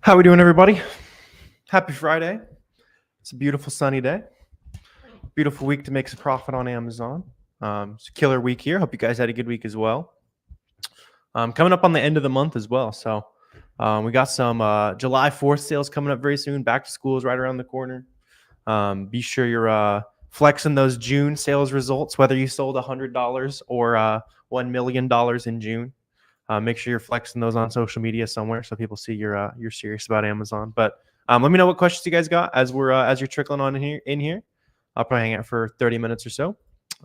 How we doing, everybody? Happy Friday. It's a beautiful sunny day. Beautiful week to make some profit on Amazon. It's a killer week here. Hope you guys had a good week as well. Coming up on the end of the month as well. So we got some July 4th sales coming up very soon. Back to school is right around the corner. Be sure you're flexing those June sales results, whether you sold $100 or $1 million in June. Make sure you're flexing those on social media somewhere so people see you're serious about Amazon. But let me know what questions you guys got as you're trickling on in here. I'll probably hang out for 30 minutes or so,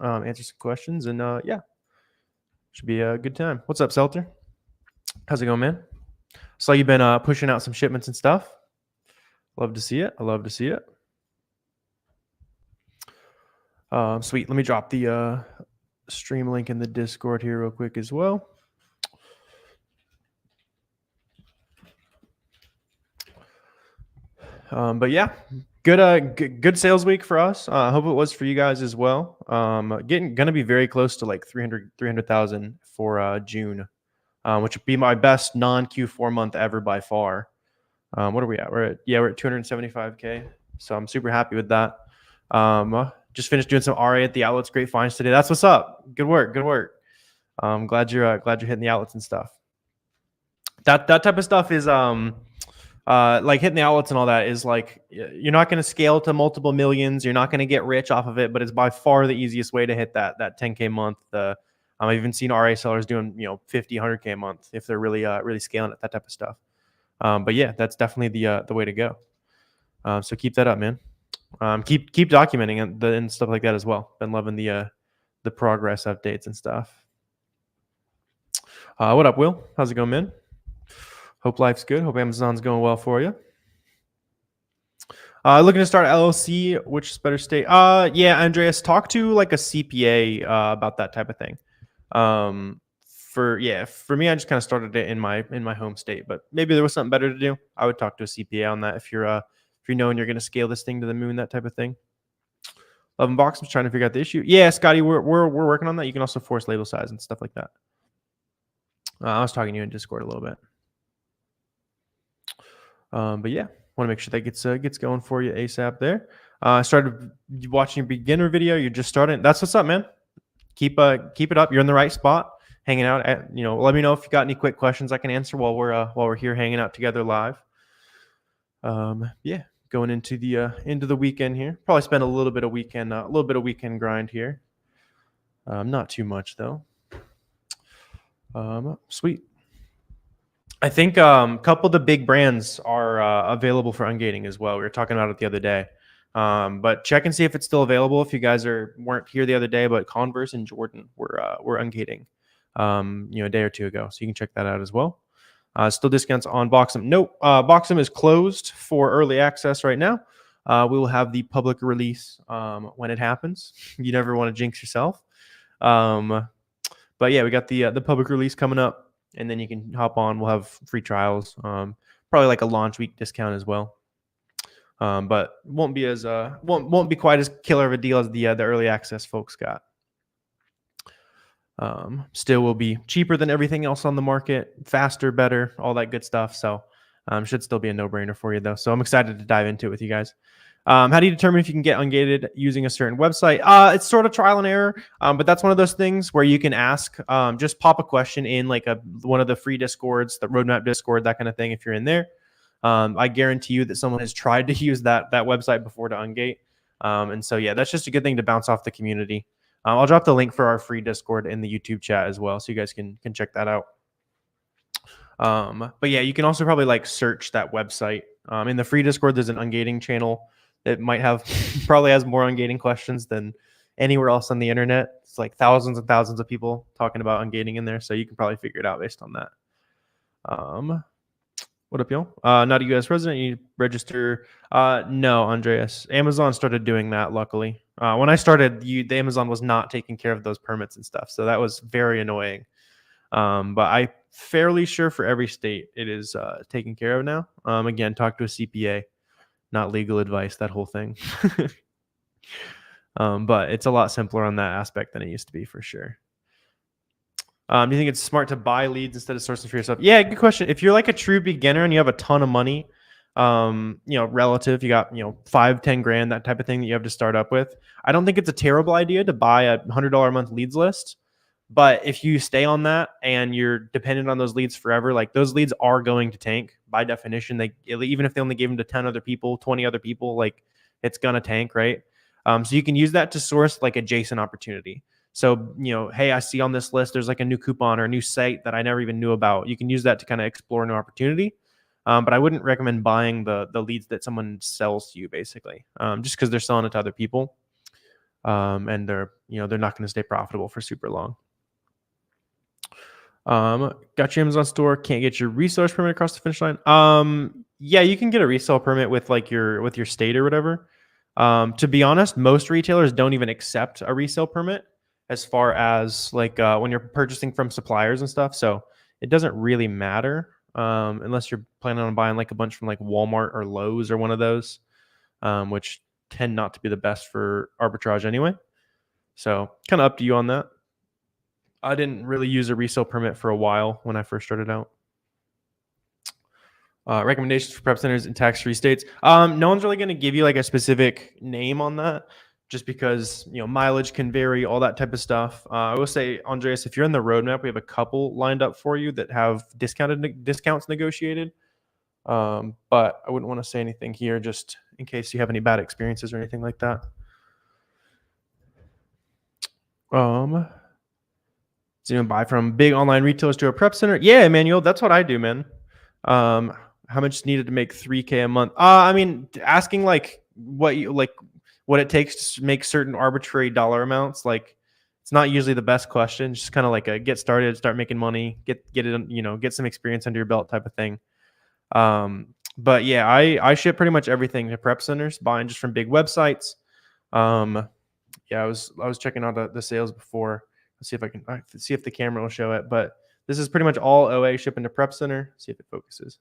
answer some questions, and yeah, should be a good time. What's up, Selter? How's it going, man? Saw you've been pushing out some shipments and stuff. Love to see it. I love to see it. Sweet. Let me drop the stream link in the Discord here real quick as well. But yeah, good sales week for us. I hope it was for you guys as well. Gonna be very close to like 300,000 for June, which would be my best non-Q4 month ever by far. What are we at? We're at 275K. So I'm super happy with that. Just finished doing some RA at the outlets. Great finds today. That's what's up. Good work. Good work. Glad you're hitting the outlets and stuff. That type of stuff is like hitting the outlets and all that is like, you're not going to scale to multiple millions. You're not going to get rich off of it, but it's by far the easiest way to hit that 10K month. I've even seen RA sellers doing, 50, 100K a month if they're really scaling it, that type of stuff. But yeah, that's definitely the way to go. So keep that up, man. Keep documenting it and stuff like that as well. Been loving the progress updates and stuff. What up, Will? How's it going, man? Hope life's good. Hope Amazon's going well for you. Looking to start LLC, which is better state? Yeah, Andreas, talk to like a CPA about that type of thing. For me, I just kind of started it in my home state, but maybe there was something better to do. I would talk to a CPA on that if you're knowing you're going to scale this thing to the moon, that type of thing. Loving Boxum, trying to figure out the issue. Yeah, Scotty, we're working on that. You can also force label size and stuff like that. I was talking to you in Discord a little bit. But yeah, want to make sure that gets going for you ASAP there. I started watching your beginner video. You're just starting. That's what's up, man. Keep it up. You're in the right spot, hanging out. Let me know if you got any quick questions I can answer while we're here hanging out together live. Yeah, going into the weekend here. Probably spend a little bit of weekend grind here. Not too much though. Sweet. I think a couple of the big brands are available for Ungating as well. We were talking about it the other day. But check and see if it's still available. If you guys weren't here the other day, but Converse and Jordan were Ungating, a day or two ago. So you can check that out as well. Still discounts on Boxum. Nope, Boxum is closed for early access right now. We will have the public release when it happens. You never want to jinx yourself. But yeah, we got the public release coming up. And then you can hop on. We'll have free trials, probably like a launch week discount as well. But won't be quite as killer of a deal as the early access folks got. Still will be cheaper than everything else on the market, faster, better, all that good stuff. So should still be a no-brainer for you though. So I'm excited to dive into it with you guys. How do you determine if you can get ungated using a certain website? It's sort of trial and error, but that's one of those things where you can ask, just pop a question in like one of the free Discords, the Roadmap Discord, that kind of thing. If you're in there, I guarantee you that someone has tried to use that website before to ungate. And so, yeah, that's just a good thing to bounce off the community. I'll drop the link for our free Discord in the YouTube chat as well, so you guys can check that out. But yeah, you can also probably like search that website. In the free Discord, there's an ungating channel that probably has more ungating questions than anywhere else on the internet. It's like thousands and thousands of people talking about ungating in there. So you can probably figure it out based on that. What up, y'all? Not a U.S. resident. You register. No, Andreas. Amazon started doing that, luckily. When I started, the Amazon was not taking care of those permits and stuff. So that was very annoying. But I'm fairly sure for every state it is taken care of now. Again, talk to a CPA. Not legal advice, that whole thing. But it's a lot simpler on that aspect than it used to be for sure. Do you think it's smart to buy leads instead of sourcing for yourself? Yeah, good question. If you're like a true beginner and you have a ton of money, relative. You got, 5, 10 grand, that type of thing that you have to start up with. I don't think it's a terrible idea to buy a $100 a month leads list. But if you stay on that and you're dependent on those leads forever, like those leads are going to tank by definition. They, even if they only gave them to 10 other people, 20 other people, like it's gonna tank, right? So you can use that to source like adjacent opportunity. So, hey, I see on this list there's like a new coupon or a new site that I never even knew about. You can use that to kind of explore new opportunity. But I wouldn't recommend buying the leads that someone sells to you, basically, just because they're selling it to other people, and they're not going to stay profitable for super long. Got your Amazon store, can't get your reseller permit across the finish line. Yeah, you can get a resale permit with like your state or whatever. To be honest, most retailers don't even accept a resale permit as far as like when you're purchasing from suppliers and stuff. So it doesn't really matter unless you're planning on buying like a bunch from like Walmart or Lowe's or one of those, which tend not to be the best for arbitrage anyway. So kind of up to you on that. I didn't really use a resale permit for a while when I first started out. Recommendations for prep centers in tax-free states. No one's really going to give you like a specific name on that, just because mileage can vary, all that type of stuff. I will say, Andreas, if you're in the roadmap, we have a couple lined up for you that have discounts negotiated. But I wouldn't want to say anything here, just in case you have any bad experiences or anything like that. So you buy from big online retailers to a prep center? Yeah, Emmanuel, that's what I do, man. How much needed to make $3K a month? I mean, asking like what it takes to make certain arbitrary dollar amounts, like it's not usually the best question. Just kind of like a get started, start making money, get it, get some experience under your belt type of thing. But yeah, I ship pretty much everything to prep centers, buying just from big websites. Yeah, I was checking out the sales before. Let's see if I can see if the camera will show it. But this is pretty much all OA shipping to prep center. See if it focuses.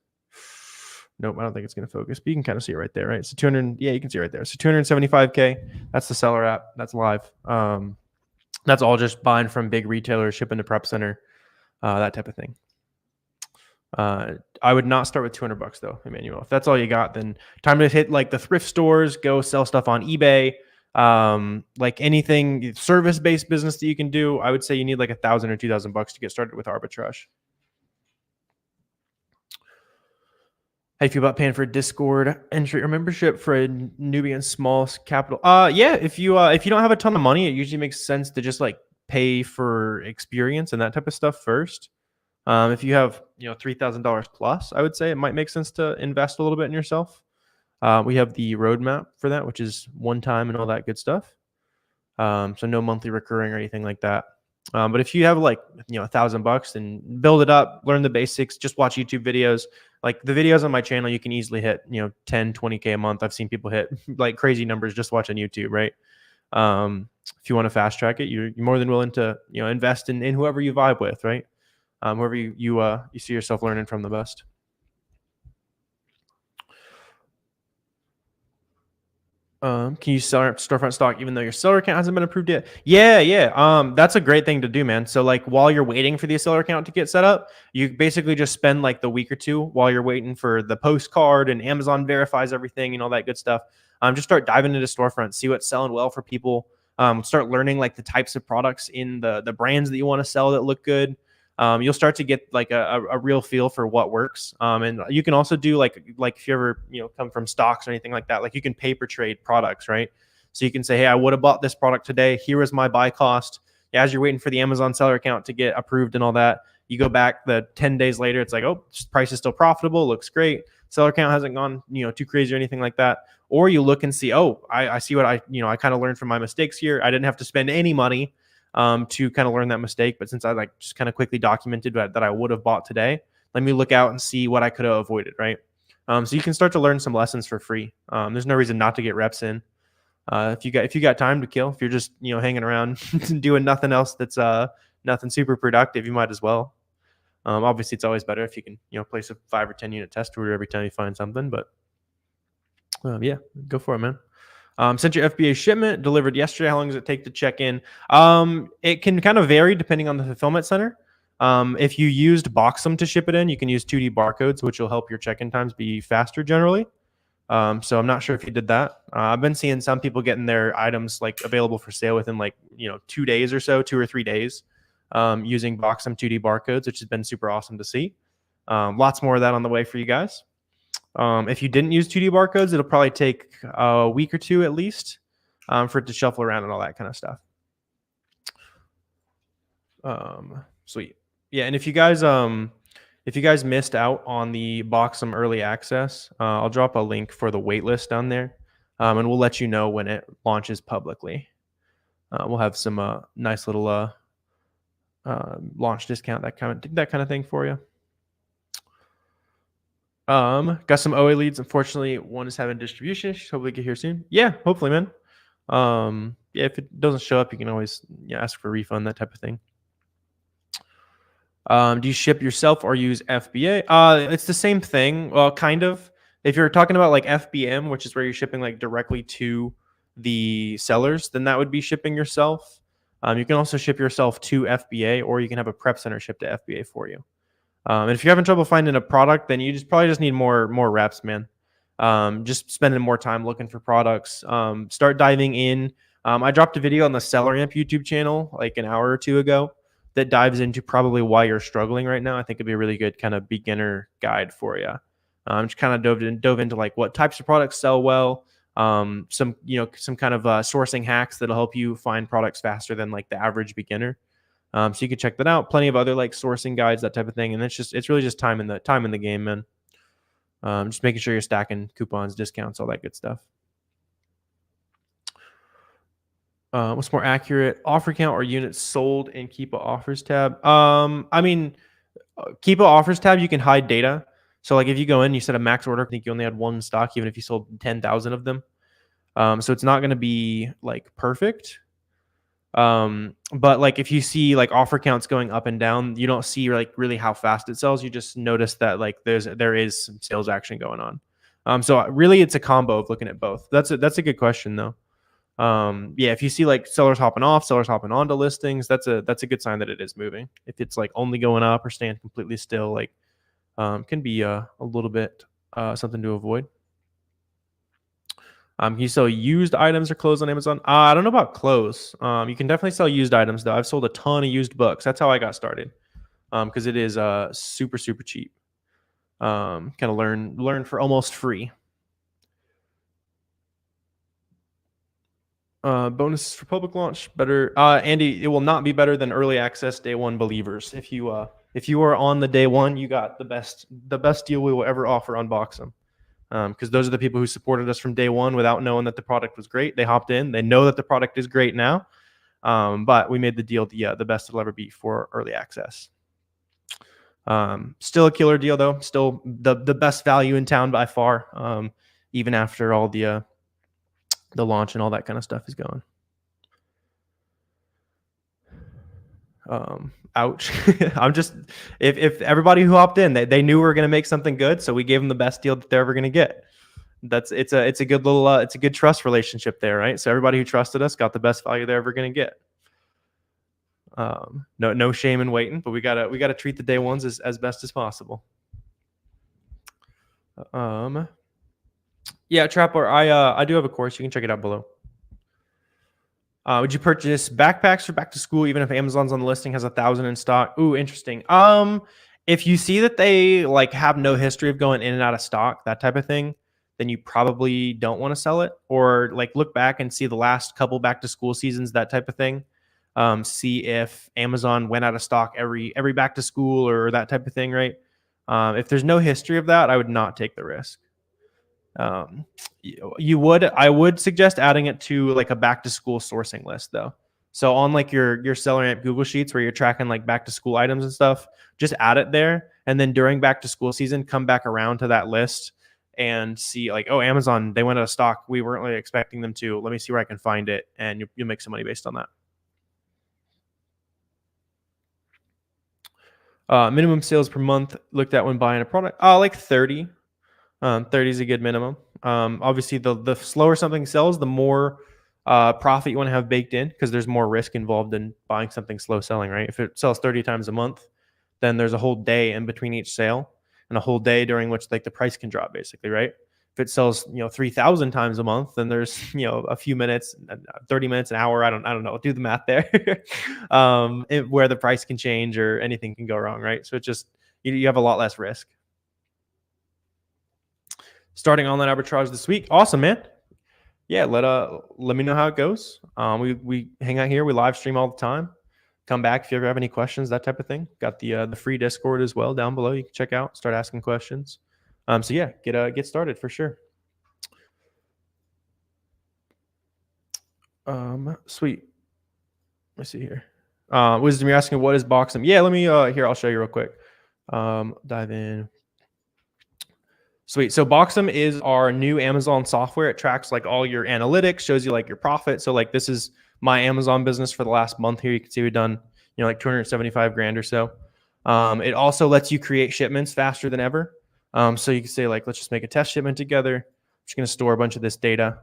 Nope, I don't think it's going to focus. But you can kind of see it right there, right? So 200, yeah, you can see it right there. So 275K. That's the SellerAmp. That's live. That's all just buying from big retailers, shipping to prep center, that type of thing. I would not start with $200 though, Emmanuel. If that's all you got, then time to hit like the thrift stores, go sell stuff on eBay. Like anything service-based business that you can do, I would say you need like $1,000 or $2,000 to get started with arbitrage. How do you feel about paying for Discord entry or membership for a newbie and small capital? Yeah, if you don't have a ton of money, it usually makes sense to just like pay for experience and that type of stuff first. If you have $3,000 plus, I would say it might make sense to invest a little bit in yourself. We have the roadmap for that, which is one time and all that good stuff. So no monthly recurring or anything like that. But if you have like $1,000 and build it up, learn the basics, just watch YouTube videos. Like the videos on my channel, you can easily hit 10, 20K a month. I've seen people hit like crazy numbers just watching YouTube, right? If you want to fast track it, you're more than willing to invest in whoever you vibe with, right? Whoever you see yourself learning from the best. Can you sell storefront stock even though your seller account hasn't been approved yet? Yeah. That's a great thing to do, man. So like while you're waiting for the seller account to get set up, you basically just spend like the week or two while you're waiting for the postcard and Amazon verifies everything and all that good stuff. Just start diving into storefront, see what's selling well for people. Start learning like the types of products in the brands that you want to sell that look good. You'll start to get like a real feel for what works. And you can also do like if you ever come from stocks or anything like that, like you can paper trade products, right? So you can say, hey, I would have bought this product today. Here is my buy cost. As you're waiting for the Amazon seller account to get approved and all that, you go back the 10 days later, it's like, oh, price is still profitable, looks great. Seller account hasn't gone too crazy or anything like that. Or you look and see, oh, I see what I kind of learned from my mistakes here. I didn't have to spend any money to kind of learn that mistake. But since I like just kind of quickly documented that I would have bought today, let me look out and see what I could have avoided, right? So you can start to learn some lessons for free. There's no reason not to get reps in. If you got time to kill, if you're just hanging around doing nothing else that's nothing super productive, you might as well. Obviously, it's always better if you can place a 5 or 10 unit test order every time you find something. But yeah, go for it, man. Sent your FBA shipment, delivered yesterday. How long does it take to check in? It can kind of vary depending on the fulfillment center. If you used Boxum to ship it in, you can use 2D barcodes, which will help your check-in times be faster generally. So I'm not sure if you did that. I've been seeing some people getting their items like available for sale within like 2 days or so, 2 or 3 days, using Boxum 2D barcodes, which has been super awesome to see. Lots more of that on the way for you guys. If you didn't use 2D barcodes, it'll probably take a week or two at least for it to shuffle around and all that kind of stuff. Sweet. Yeah, and if you guys missed out on the Boxum early access, I'll drop a link for the waitlist down there, and we'll let you know when it launches publicly. We'll have some nice little launch discount, that kind of thing for you. Got some OA leads. Unfortunately, one is having distribution issues. Hopefully get here soon. Yeah, hopefully, man. Yeah, if it doesn't show up, you can always ask for a refund, that type of thing. Do you ship yourself or use FBA? It's the same thing. Well, kind of. If you're talking about like FBM, which is where you're shipping like directly to the sellers, then that would be shipping yourself. You can also ship yourself to FBA, or you can have a prep center ship to FBA for you. And if you're having trouble finding a product, then you probably just need more reps, man. Just spending more time looking for products. Start diving in. I dropped a video on the SellerAmp YouTube channel like an hour or two ago that dives into probably why you're struggling right now. I think it'd be a really good kind of beginner guide for you. Just kind of dove into like what types of products sell well. Some kind of sourcing hacks that'll help you find products faster than like the average beginner. So you can check that out. Plenty of other like sourcing guides, that type of thing. And it's really just time in the game, man. Just making sure you're stacking coupons, discounts, all that good stuff. What's more accurate, offer count or units sold in Keepa offers tab? I mean, Keepa offers tab, you can hide data. So like if you go in, you set a max order, I think you only had one stock, even if you sold 10,000 of them. So it's not going to be like perfect. But like if you see like offer counts going up and down, you don't see like really how fast it sells. You just notice that like there is some sales action going on. So really it's a combo of looking at both. That's a good question though. Yeah, if you see like sellers hopping off, sellers hopping onto listings, that's a good sign that it is moving. If it's like only going up or staying completely still, like can be a little bit something to avoid. Can you sell used items or clothes on Amazon? I don't know about clothes. You can definitely sell used items though. I've sold a ton of used books. That's how I got started. Because it is super cheap. Kind of learn for almost free. Bonuses for public launch better. Andy, it will not be better than early access day one believers. If you are on the day one, you got the best deal we will ever offer on Boxum. Because those are the people who supported us from day one without knowing that the product was great. They hopped in. They know that the product is great now. But we made the deal the best it'll ever be for early access. Still a killer deal though. Still the best value in town by far. Even after all the launch and all that kind of stuff is going. Ouch. I'm just if everybody who hopped in, they knew we were going to make something good, so we gave them the best deal that they're ever going to get. It's a good little it's a good trust relationship there, right? So everybody who trusted us got the best value they're ever going to get. No shame in waiting, but we gotta treat the day ones as best as possible. Yeah, Trapper, I do have a course. You can check it out below. Would you purchase backpacks for back to school even if Amazon's on the listing has 1,000 in stock? Ooh, interesting. If you see that they like have no history of going in and out of stock, that type of thing, then you probably don't want to sell it. Or like look back and see the last couple back to school seasons, that type of thing. See if Amazon went out of stock every back to school or that type of thing, right? If there's no history of that, I would not take the risk. I would suggest adding it to like a back to school sourcing list though. So on like your SellerAmp Google Sheets where you're tracking like back to school items and stuff, just add it there. And then during back to school season, come back around to that list and see like, oh, Amazon, they went out of stock. We weren't really expecting them to. Let me see where I can find it. And you'll make some money based on that. Minimum sales per month looked at when buying a product. Like 30. 30 is a good minimum. Obviously, the slower something sells, the more profit you want to have baked in because there's more risk involved in buying something slow selling, right? If it sells 30 times a month, then there's a whole day in between each sale and a whole day during which like the price can drop basically, right? If it sells, 3,000 times a month, then there's, a few minutes, 30 minutes, an hour. I don't know. Do the math there. Where the price can change or anything can go wrong, right? So it just, you have a lot less risk. Starting online arbitrage this week. Awesome, man. Yeah, let me know how it goes. We hang out here. We live stream all the time. Come back if you ever have any questions, that type of thing. Got the free Discord as well down below. You can check out, start asking questions. So yeah, get started for sure. Sweet. Let's see here. Wisdom, you're asking what is Boxum? Yeah, let me here. I'll show you real quick. Dive in. Sweet. So Boxum is our new Amazon software. It tracks like all your analytics, shows you like your profit. So like this is my Amazon business for the last month here. You can see we've done, like 275 grand or so. It also lets you create shipments faster than ever. So you can say like, let's just make a test shipment together. I'm just going to store a bunch of this data,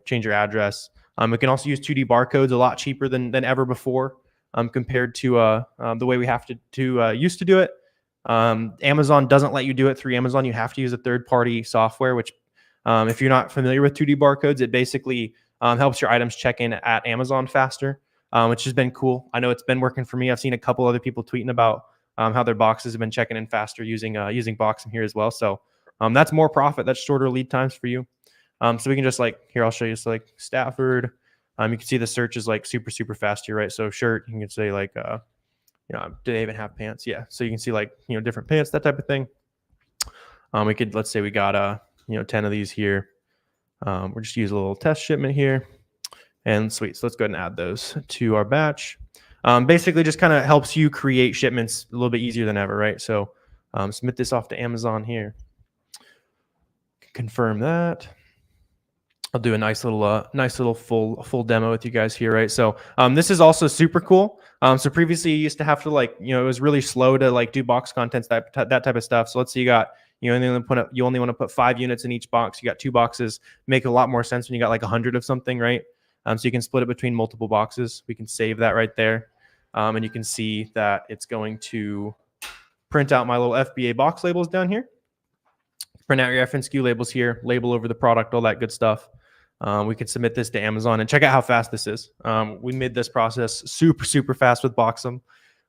change your address. We can also use 2D barcodes a lot cheaper than ever before, compared to the way we have to used to do it. Amazon doesn't let you do it through Amazon. You have to use a third-party software, which if you're not familiar with 2D barcodes, it basically helps your items check in at Amazon faster, which has been cool. I know it's been working for me. I've seen a couple other people tweeting about how their boxes have been checking in faster using Boxum here as well. So that's more profit. That's shorter lead times for you. So we can just here, I'll show you. So like Stafford, you can see the search is like super, super fast here, right? So shirt, you can say like, do they even have pants? Yeah. So you can see like, different pants, that type of thing. We could, let's say we got, 10 of these here. We'll just use a little test shipment here and sweet. So let's go ahead and add those to our batch. Basically just kind of helps you create shipments a little bit easier than ever, right? So submit this off to Amazon here. Confirm that. I'll do a nice little full demo with you guys here, right? So this is also super cool. So previously you used to have to it was really slow to do box contents, that type of stuff. So let's say you got you only want to put 5 units in each box. You got 2 boxes. Make a lot more sense when you got like 100 of something, right? So you can split it between multiple boxes. We can save that right there, and you can see that it's going to print out my little FBA box labels down here. Print out your FNSKU labels here, label over the product, all that good stuff. We can submit this to Amazon and check out how fast this is. We made this process super, super fast with Boxum.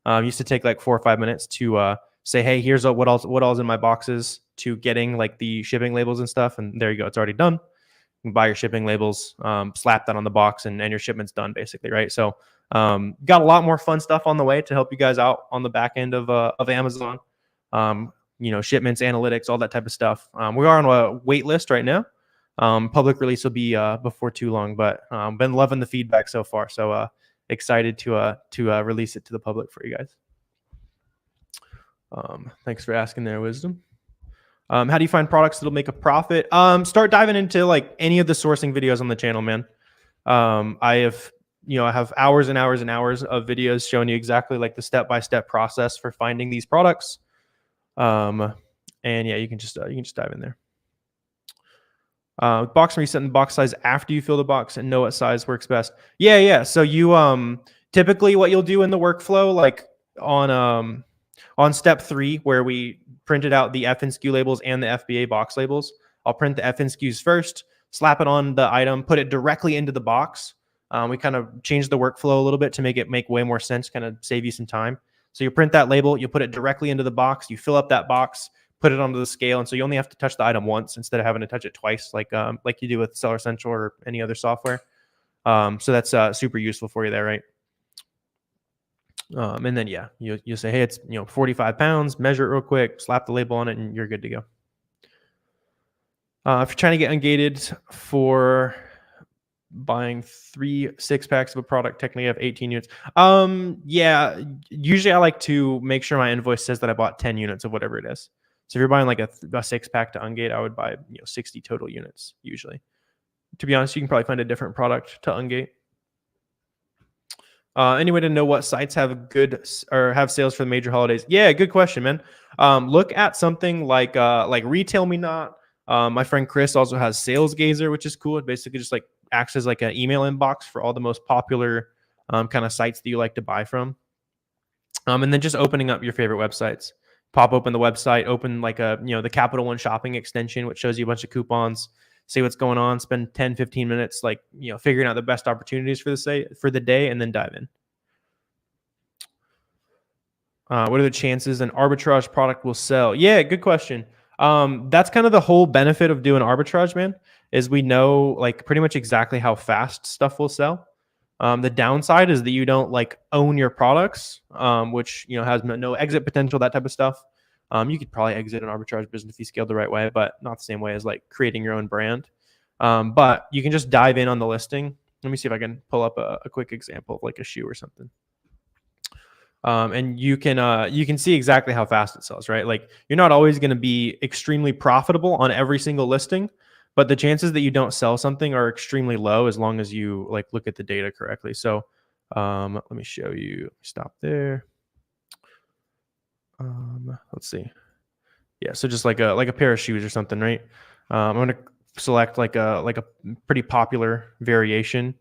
Used to take like 4 or 5 minutes to say, hey, here's what all's in my boxes, to getting like the shipping labels and stuff. And there you go. It's already done. You can buy your shipping labels, slap that on the box, and your shipment's done basically, right? So got a lot more fun stuff on the way to help you guys out on the back end of Amazon. Shipments, analytics, all that type of stuff. We are on a wait list right now. Public release will be before too long, but been loving the feedback so far. So excited to release it to the public for you guys. Thanks for asking there, Wisdom. How do you find products that'll make a profit? Start diving into like any of the sourcing videos on the channel, man. I have hours and hours and hours of videos showing you exactly like the step-by-step process for finding these products. And yeah, you can just dive in there. Box reset and box size after you fill the box and know what size works best. Yeah. So you typically what you'll do in the workflow, like on step 3, where we printed out the FNSKU labels and the FBA box labels, I'll print the FNSKUs first, slap it on the item, put it directly into the box. We kind of changed the workflow a little bit to make it make way more sense, kind of save you some time. So you print that label, you put it directly into the box, you fill up that box, put it onto the scale, and so you only have to touch the item once instead of having to touch it twice, like you do with Seller Central or any other software. So that's super useful for you there, right? And then yeah, you say, hey, it's 45 pounds, measure it real quick, slap the label on it, and you're good to go. If you're trying to get ungated for buying 3 6-packs of a product, technically I have 18 units. Yeah, usually I like to make sure my invoice says that I bought 10 units of whatever it is. So if you're buying like a 6-pack to ungate, I would buy 60 total units usually. To be honest, you can probably find a different product to ungate. Any way to know what sites have good or have sales for the major holidays? Yeah, good question, man. Look at something like Retail Me Not. My friend Chris also has Sales Gazer, which is cool. It basically just like acts as like an email inbox for all the most popular kind of sites that you like to buy from. And then just opening up your favorite websites. Pop open the website, open like the Capital One shopping extension, which shows you a bunch of coupons, see what's going on, spend 10, 15 minutes like, figuring out the best opportunities for the day, and then dive in. What are the chances an arbitrage product will sell? Yeah, good question. That's kind of the whole benefit of doing arbitrage, man, is we know like pretty much exactly how fast stuff will sell. The downside is that you don't like own your products, which has no exit potential, that type of stuff. You could probably exit an arbitrage business if you scaled the right way, but not the same way as like creating your own brand. But you can just dive in on the listing. Let me see if I can pull up a quick example of like a shoe or something. And you can see exactly how fast it sells, right? Like you're not always going to be extremely profitable on every single listing, but the chances that you don't sell something are extremely low as long as you like look at the data correctly. So let me show you. Stop there. Let's see. Yeah, so just like a pair of shoes or something, right? I'm gonna select like a pretty popular variation.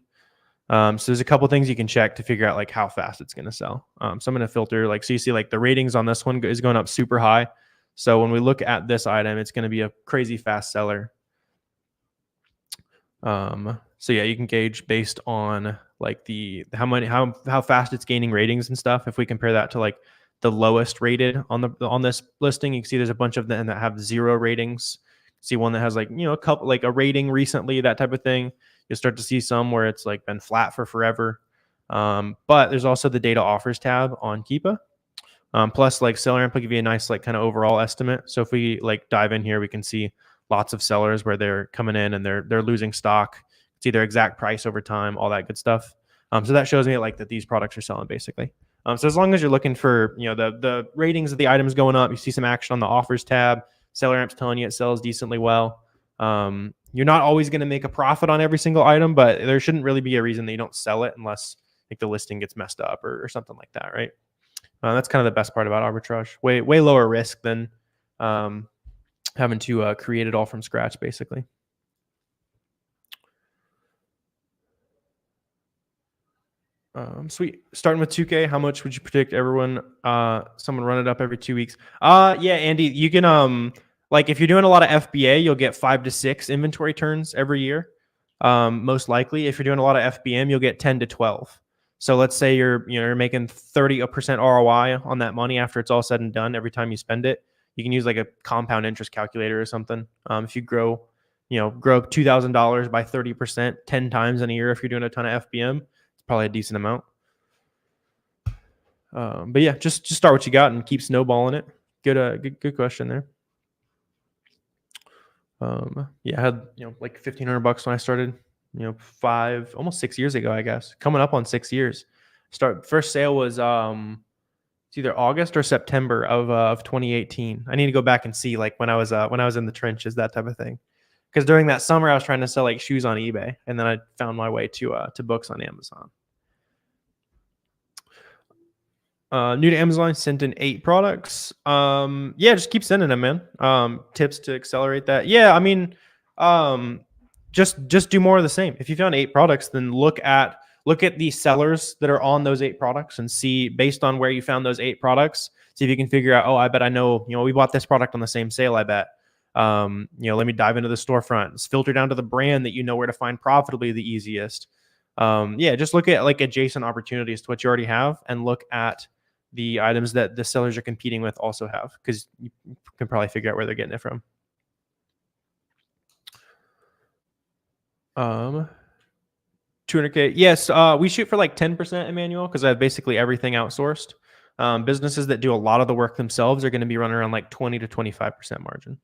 So there's a couple things you can check to figure out like how fast it's going to sell. So I'm going to filter like, so you see like the ratings on this one is going up super high. So when we look at this item, it's going to be a crazy fast seller. So yeah, you can gauge based on like how fast it's gaining ratings and stuff. If we compare that to like the lowest rated on this listing, you can see there's a bunch of them that have 0 ratings. See one that has like, a couple, like a rating recently, that type of thing. You'll start to see some where it's like been flat for forever. But there's also the data offers tab on Keepa. Plus like SellerAmp will give you a nice like kind of overall estimate. So if we like dive in here, we can see lots of sellers where they're coming in and they're losing stock. See their exact price over time, all that good stuff. So that shows me like that these products are selling basically. So as long as you're looking for, the ratings of the items going up, you see some action on the offers tab, SellerAmp's telling you it sells decently well. You're not always going to make a profit on every single item, but there shouldn't really be a reason that you don't sell it unless like the listing gets messed up or something like that, right? That's kind of the best part about arbitrage. Way lower risk than having to create it all from scratch, basically. Sweet. Starting with 2K, how much would you predict someone run it up every 2 weeks? Yeah, Andy, you can like if you're doing a lot of FBA, you'll get 5 to 6 inventory turns every year. Most likely, if you're doing a lot of FBM, you'll get 10 to 12. So let's say you're making 30% ROI on that money after it's all said and done every time you spend it. You can use like a compound interest calculator or something. If you grow $2,000 by 30% 10 times in a year, if you're doing a ton of FBM, it's probably a decent amount. But yeah, just start what you got and keep snowballing it. Good question there. Yeah, I had like $1,500 when I started. Almost 6 years ago, I guess. Coming up on 6 years. First sale was it's either August or September of 2018. I need to go back and see like when I was in the trenches, that type of thing. Because during that summer, I was trying to sell like shoes on eBay, and then I found my way to books on Amazon. New to Amazon, sent in 8 products. Yeah, just keep sending them, man. Tips to accelerate that. Yeah, I mean, just do more of the same. If you found 8 products, then look at the sellers that are on those 8 products and see based on where you found those 8 products, see if you can figure out, oh, I bet I know, we bought this product on the same sale, I bet. Let me dive into the storefront, filter down to the brand that you know where to find profitably the easiest. Yeah, just look at like adjacent opportunities to what you already have and look at the items that the sellers are competing with also have, because you can probably figure out where they're getting it from. 200K. Yes, we shoot for like 10%, Emmanuel, because I have basically everything outsourced. Businesses that do a lot of the work themselves are going to be running around like 20 to 25% margin.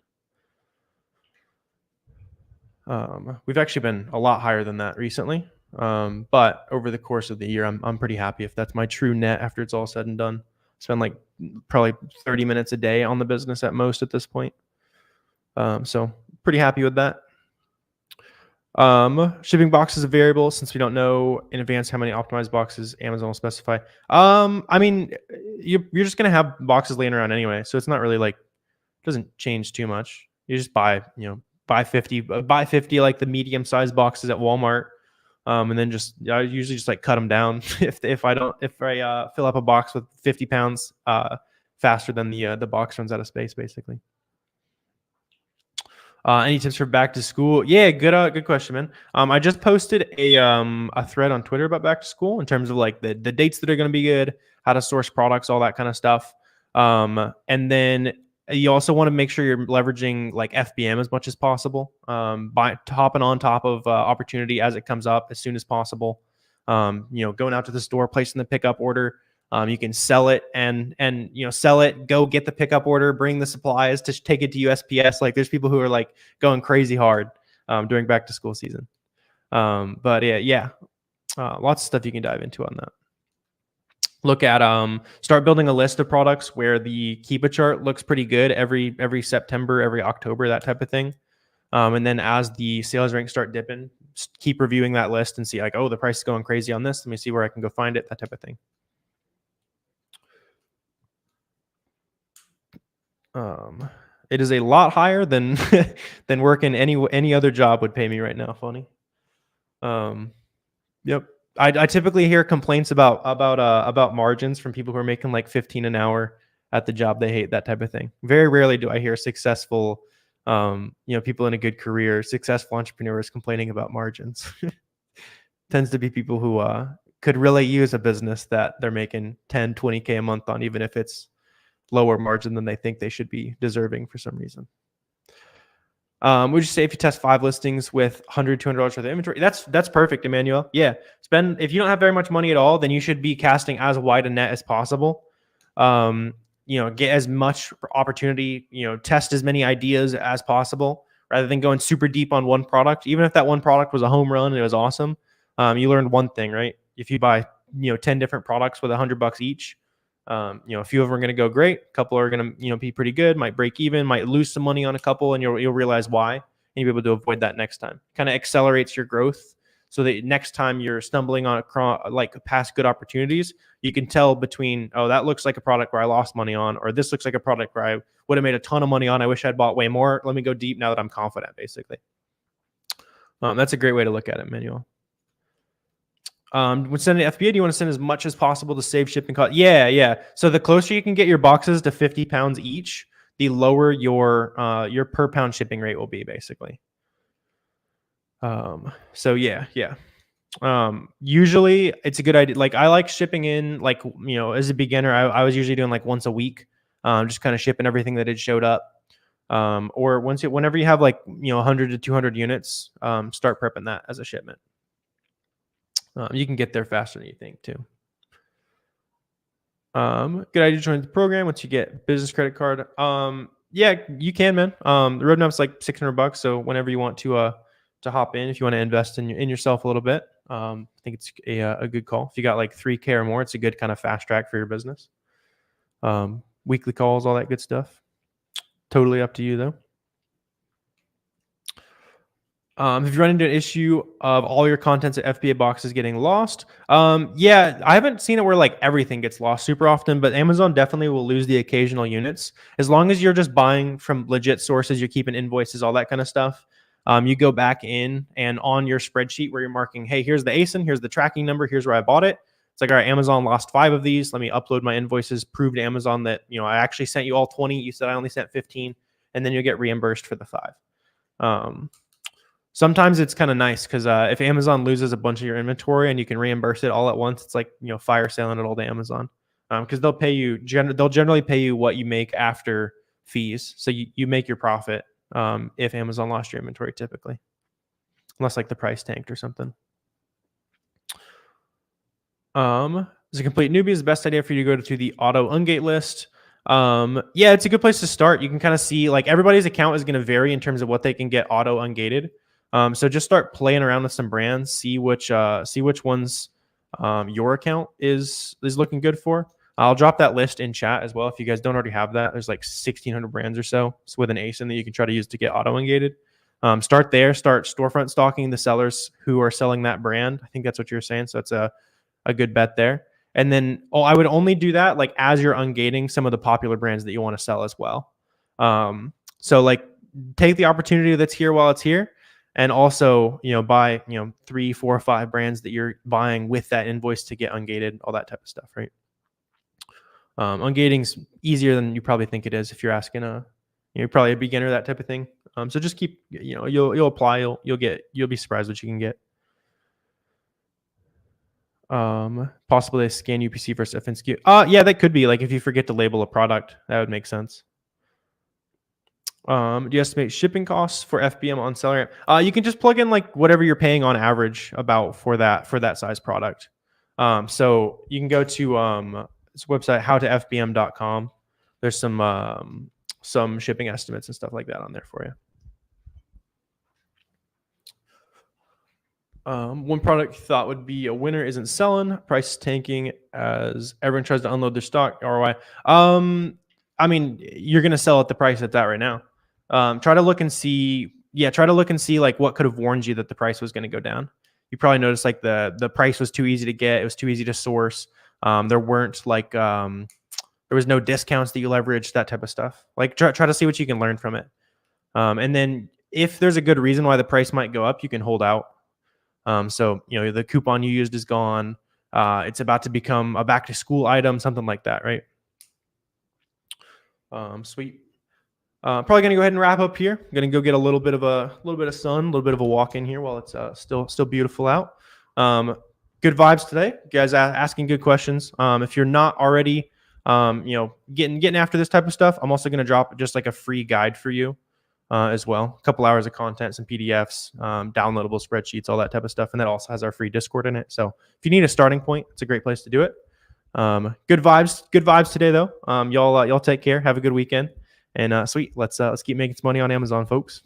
We've actually been a lot higher than that recently. But over the course of the year, I'm pretty happy if that's my true net after it's all said and done. Spend like probably 30 minutes a day on the business at most at this point. So pretty happy with that. Shipping boxes a variable since we don't know in advance how many optimized boxes Amazon will specify. I mean, you're just gonna have boxes laying around anyway, so it's not really like doesn't change too much. You just buy 50 like the medium sized boxes at Walmart. And then I usually just like cut them down if I fill up a box with 50 pounds faster than the box runs out of space, basically. Any tips for back to school? Yeah, good question, man. I just posted a thread on Twitter about back to school in terms of like the dates that are going to be good, how to source products, all that kind of stuff. And then you also want to make sure you're leveraging like FBM as much as possible, by hopping on top of opportunity as it comes up as soon as possible. Going out to the store, placing the pickup order. You can sell it and sell it, go get the pickup order, bring the supplies to take it to USPS. Like there's people who are like going crazy hard during back to school season. But yeah, lots of stuff you can dive into on that. Look at start building a list of products where the Keepa chart looks pretty good every September, every October, that type of thing. And then as the sales ranks start dipping, keep reviewing that list and see like, oh, the price is going crazy on this. Let me see where I can go find it, that type of thing. It is a lot higher than than working any other job would pay me right now. Funny. Yep. I typically hear complaints about margins from people who are making like 15 an hour at the job they hate, that type of thing. Very rarely do I hear successful, people in a good career, successful entrepreneurs complaining about margins. Tends to be people who could really use a business that they're making 10, 20K a month on, even if it's lower margin than they think they should be deserving for some reason. Would you say if you test 5 listings with $100, $200 worth of inventory, that's perfect, Emmanuel. Yeah, if you don't have very much money at all, then you should be casting as wide a net as possible. Get as much opportunity, test as many ideas as possible rather than going super deep on one product. Even if that one product was a home run and it was awesome, you learned one thing, right? If you buy 10 different products with $100 each, a few of them are going to go great. A couple are going to, be pretty good, might break even, might lose some money on a couple, and you'll realize why, and you'll be able to avoid that next time. Kind of accelerates your growth so that next time you're stumbling on past good opportunities, you can tell between, oh, that looks like a product where I lost money on, or this looks like a product where I would have made a ton of money on. I wish I'd bought way more. Let me go deep now that I'm confident, basically. That's a great way to look at it, Manuel. When sending FBA, do you want to send as much as possible to save shipping costs? Yeah. So the closer you can get your boxes to 50 pounds each, the lower your per pound shipping rate will be, basically. So yeah. Usually it's a good idea. Like I like shipping in, as a beginner, I was usually doing like once a week, just kind of shipping everything that had showed up. Or whenever you have 100 to 200 units, start prepping that as a shipment. You can get there faster than you think too. Good idea to join the program once you get business credit card. Yeah, you can, man. The roadmap's like $600, so whenever you want to hop in, if you want to invest in yourself a little bit, I think it's a good call. If you got like 3K or more, it's a good kind of fast track for your business. Weekly calls, all that good stuff. Totally up to you though. If you run into an issue of all your contents at FBA boxes getting lost, yeah, I haven't seen it where like everything gets lost super often, but Amazon definitely will lose the occasional units. As long as you're just buying from legit sources, you're keeping invoices, all that kind of stuff. You go back in and on your spreadsheet where you're marking, hey, here's the ASIN, here's the tracking number, here's where I bought it. It's like, all right, Amazon lost 5 of these. Let me upload my invoices, prove to Amazon that, I actually sent you all 20. You said I only sent 15, and then you'll get reimbursed for the 5. Sometimes it's kind of nice because if Amazon loses a bunch of your inventory and you can reimburse it all at once, it's like fire selling it all to Amazon, because they'll pay you. They'll generally pay you what you make after fees, so you make your profit if Amazon lost your inventory, typically, unless like the price tanked or something. As a complete newbie, is the best idea for you to go to the auto ungate list. Yeah, it's a good place to start. You can kind of see like everybody's account is going to vary in terms of what they can get auto ungated. So just start playing around with some brands, see which ones your account is looking good for. I'll drop that list in chat as well if you guys don't already have that. There's like 1,600 brands or so with an ASIN that you can try to use to get auto ungated. Start there. Start storefront stalking the sellers who are selling that brand. I think that's what you're saying. So that's a good bet there. And then I would only do that like as you're ungating some of the popular brands that you want to sell as well. So like take the opportunity that's here while it's here. and also, buy, 3, 4, 5 brands that you're buying with that invoice to get ungated, all that type of stuff, right? Ungating's easier than you probably think it is if you're asking you're probably a beginner, that type of thing. So just keep, you'll apply, you'll be surprised what you can get. Possibly a scan UPC versus FNSKU. Yeah, that could be, like, if you forget to label a product, that would make sense. Do you estimate shipping costs for FBM on SellerAmp? You can just plug in like whatever you're paying on average about for that size product. So you can go to this website, howtofbm.com. There's some shipping estimates and stuff like that on there for you. One product you thought would be a winner isn't selling. Price tanking as everyone tries to unload their stock. ROI. I mean, you're gonna sell at the price it's at right now. Try to look and see. Yeah, try to look and see like what could have warned you that the price was going to go down. You probably noticed like the price was too easy to get. It was too easy to source. There weren't like there was no discounts that you leveraged, that type of stuff. Like try to see what you can learn from it. And then if there's a good reason why the price might go up, you can hold out. So the coupon you used is gone. It's about to become a back to school item, something like that, right? Sweet. Probably gonna go ahead and wrap up here. I'm gonna go get a little bit of sun, a little bit of a walk in here while it's still beautiful out. Good vibes today. You guys asking good questions. If you're not already getting after this type of stuff, I'm also gonna drop just like a free guide for you as well. A couple hours of content, some PDFs, downloadable spreadsheets, all that type of stuff, and that also has our free Discord in it. So if you need a starting point, it's a great place to do it. Good vibes today though. Y'all take care. Have a good weekend. And sweet, let's keep making some money on Amazon, folks.